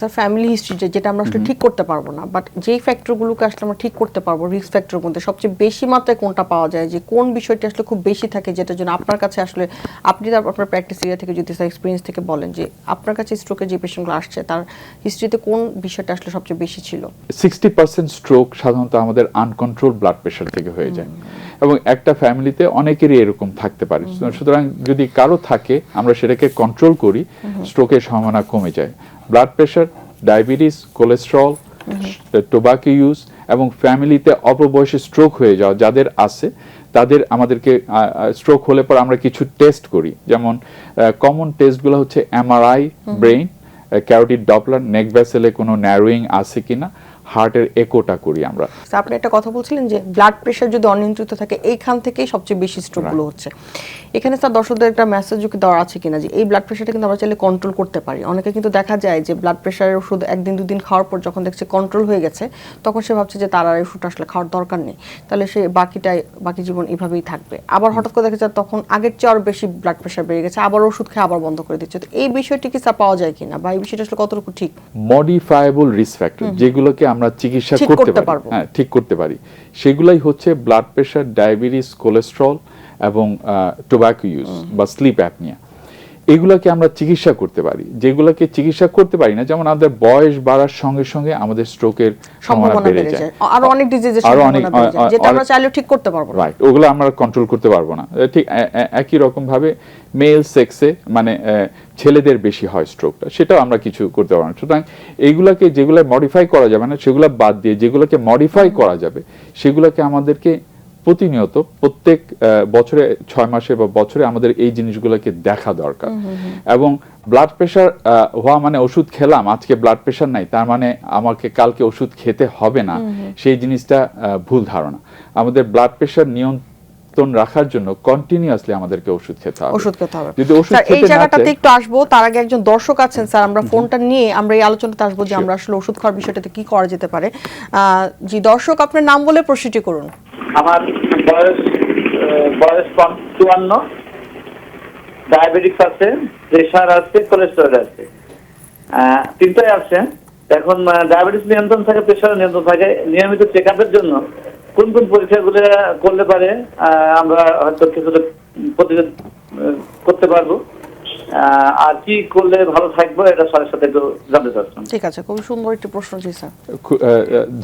তার family history যেটা আমরা আসলে ঠিক করতে পারবো না, বাট যেই ফ্যাক্টরগুলোকে আসলে আমরা ঠিক করতে পারবো, রিস্ক ফ্যাক্টরের মধ্যে সবচেয়ে বেশি মাত্রায় কোনটা পাওয়া যায়, যে কোন বিষয়টি আসলে খুব বেশি থাকে, যেটার জন্য আপনার কাছে আসলে আপনি আপনার প্র্যাকটিস এরিয়া থেকে যদি স্যার এক্সপিরিয়েন্স থেকে বলেন যে আপনার কাছে স্ট্রোকের যে পেশেন্টগুলো আসছে তার হিস্ট্রিতে কোন বিষয়টা আসলে সবচেয়ে বেশি ছিল? 60% স্ট্রোক সাধারণত আমাদের আনকন্ট্রোল ব্লাড প্রেশার থেকে হয়ে যায়, এবং একটা ফ্যামিলিতে অনেকেরই এরকম থাকতে পারে। সুতরাং যদি কারো থাকে, আমরা সেটাকে কন্ট্রোল করি, স্ট্রোকের সম্ভাবনা কমে যায়। Blood pressure, diabetes, cholesterol, tobacco use এবং ফ্যামিলিতে অল্প বয়সে স্ট্রোক হয়ে যাওয়া যাদের আছে, তাদের আমাদেরকে স্ট্রোক হলে পর আমরা কিছু টেস্ট করি। যেমন কমন টেস্টগুলো হচ্ছে এমআরআই ব্রেইন, ক্যারোটিড ডপলার, নেক ভেসেলে কোনো ন্যারোয়িং আছে কিনা, হার্টের একোটা করি আমরা। আপনি একটা কথা বলছিলেন যে ব্লাড প্রেশার যদি অনিয়ন্ত্রিত থাকে এইখান থেকেই সবচেয়ে বেশি স্ট্রোকগুলো হচ্ছে। এখানে স্যার দর্শকদের একটা মেসেজ দেওয়া আছে কিনা যে এই ব্লাড প্রেশারটা কিন্তু আমরা চাইলে কন্ট্রোল করতে পারি। অনেকে কিন্তু দেখা যায় যে ব্লাড প্রেশারের ওষুধ একদিন দুদিন খাওয়ার পর যখন দেখছে কন্ট্রোল হয়ে গেছে, তখন সে ভাবছে যে তার আর ওষুধটা আসলে খাওয়ার দরকার নেই, তাহলে সে বাকি জীবন এভাবেই থাকবে। আবার হঠাৎ করে দেখা যায় তখন আগের চেয়ে আরো বেশি ব্লাড প্রেশার বেড়ে গেছে, আবার ওষুধ খেয়ে আবার বন্ধ করে দিচ্ছে। তো এই বিষয়টি কি স্যার পাওয়া যায় কিনা, বা এই বিষয়টা আসলে কতটুকু ঠিক? মডিফায়েবল রিস্ক ফ্যাক্টর যেগুলোকে আমরা চিকিৎসা করতে পারি, হ্যাঁ ঠিক করতে পারি, সেগুলাই হচ্ছে ব্লাড প্রেশার, ডায়াবেটিস, কোলেস্টেরল এবং টোবাকো ইউজ বা স্লিপ অ্যাপনিয়া। এগুলোকে আমরা চিকিৎসা করতে পারি। যেগুলোকে চিকিৎসা করতে পারি না, যেমন আমাদের বয়স বাড়ার সঙ্গে সঙ্গে আমাদের স্ট্রোকের সম্ভাবনা বেড়ে যায়, আরো অনেক ডিজিজের সম্ভাবনা বেড়ে যায়, যেটা আমরা চাইলে ঠিক করতে পারবো না। রাইট, ওগুলো আমরা কন্ট্রোল করতে পারবো না। ঠিক একই রকম ভাবে মেল সেক্সে মানে ছেলেদের বেশি হয় স্ট্রোকটা, সেটাও আমরা কিছু করতে পারবো না। সুতরাং এইগুলাকে যেগুলো মডিফাই করা যাবে না সেগুলো বাদ দিয়ে যেগুলোকে মডিফাই করা যাবে সেগুলোকে আমাদেরকে প্রতিনিয়ত প্রত্যেক বছরে 6 মাসে বা বছরে আমাদের এই জিনিসগুলোকে দেখা দরকার। এবং ব্লাড প্রেশার হওয়া মানে ওষুধ খেলাম, আজকে ব্লাড প্রেশার নাই তার মানে আমাকে কালকে ওষুধ খেতে হবে না, সেই জিনিসটা ভুল ধারণা। আমাদের ব্লাড প্রেশার নিয়ন্ত্রণ রাখার জন্য কন্টিনিউয়াসলি আমাদেরকে ওষুধ খেতে হবে। যদি ওষুধ খেতে এই জায়গাটাতে একটু আসবো, তার আগে একজন দর্শক আছেন স্যার, আমরা ফোনটা নিয়ে আমরা এই আলোচনাতে আসবো যে আমরা আসলে ওষুধ খাওয়ার বিষয়টাতে কি করা যেতে পারে। জি দর্শক, আপনার নাম বলে প্রশ্নটি করুন। আমার বয়স 54, ডায়াবেটিস আছে, প্রেশার আছে, কোলেস্টেরল আছে, তিনটাই আছে। এখন ডায়াবেটিস নিয়ন্ত্রণ থাকে, প্রেশার নিয়ন্ত্রণ থাকে। নিয়মিত চেক আপের জন্য কোন কোন পরীক্ষাগুলো করলে পারে আমরা হয়তো কিছুটা প্রতিরোধ করতে পারবো, আর কি করলে ভালো থাকবো, এটা স্যারের সাথে একটু জানতে চাচ্ছেন। ঠিক আছে, খুব সুন্দর একটি প্রশ্ন। জি স্যার,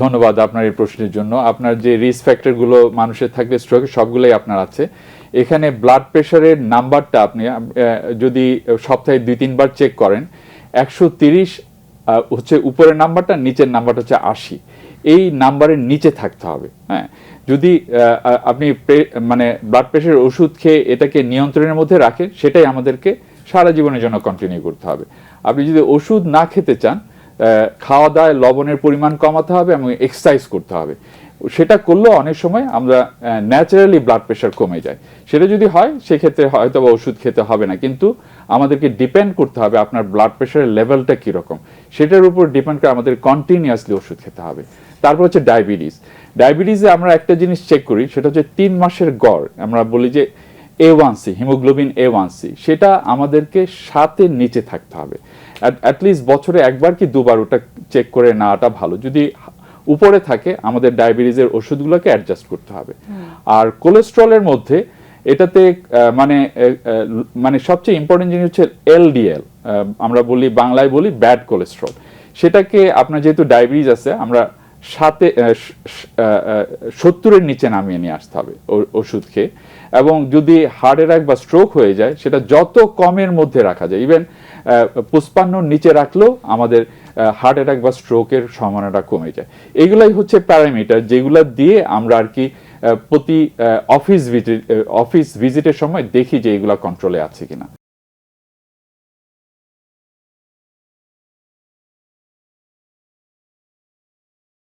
ধন্যবাদ আপনার এই প্রশ্নের জন্য। আপনার যে রিস্ক ফ্যাক্টর গুলো মানুষের থাকলে স্ট্রোকের সবগুলোই আপনার আছে। এখানে ব্লাড প্রেশারের নাম্বারটা আপনি যদি সপ্তাহে 2-3 বার চেক করেন, 130 হচ্ছে উপরের নাম্বারটা, নিচের নাম্বারটা হচ্ছে 80। এই নাম্বারের নিচে থাকতে হবে। হ্যাঁ, যদি আপনি মানে ব্লাড প্রেশারের ওষুধ খেয়ে এটাকে নিয়ন্ত্রণের মধ্যে রাখেন, সেটাই আমাদেরকে সারা জীবনের জন্য কন্টিনিউ করতে হবে। আপনি যদি ওষুধ না খেতে চান, খাওয়া দাওয়ায় লবণের পরিমাণ কমাতে হবে এবং এক্সারসাইজ করতে হবে। সেটা করলেও অনেক সময় আমরা ন্যাচারালি ব্লাড প্রেশার কমে যায়। সেটা যদি হয় সেক্ষেত্রে হয়তো বা ওষুধ খেতে হবে না, কিন্তু আমাদেরকে ডিপেন্ড করতে হবে আপনার ব্লাড প্রেশারের লেভেলটা কীরকম, সেটার উপর ডিপেন্ড করে আমাদের কন্টিনিউয়াসলি ওষুধ খেতে হবে। তারপর হচ্ছে ডায়াবেটিসে আমরা একটা জিনিস চেক করি, সেটা হচ্ছে 3 মাসের গড়। আমরা বলি যে A1C, হিমোগ্লোবিন A1C, সেটা আমাদেরকে 7-এর নিচে থাকতে হবে। অ্যাটলিস্ট বছরে একবার কি দুবার ওটা চেক করে নেওয়াটা ভালো। যদি উপরে থাকে আমাদের ডায়াবেটিসের ওষুধগুলোকে অ্যাডজাস্ট করতে হবে। আর কোলেস্টেরলের মধ্যে এটাতে মানে সবচেয়ে ইম্পর্টেন্ট জিনিস হচ্ছে LDL, আমরা বলি বাংলায় বলি ব্যাড কোলেস্টেরল। সেটাকে আপনার যেহেতু ডায়াবেটিস আছে, আমরা 70-এর নিচে নামিয়ে নিয়ে আসতে হবে ওষুধ খেয়ে। এবং যদি হার্ট অ্যাটাক বা স্ট্রোক হয়ে যায়, সেটা যত কমের মধ্যে রাখা যায়, ইভেন 55-র নিচে রাখলেও আমাদের হার্ট অ্যাটাক বা স্ট্রোকের সম্ভাবনাটা কমে যায়। এগুলাই হচ্ছে প্যারামিটার যেগুলো দিয়ে আমরা আর কি প্রতি অফিস ভিজিটের সময় দেখি যে এগুলা কন্ট্রোলে আছে কিনা।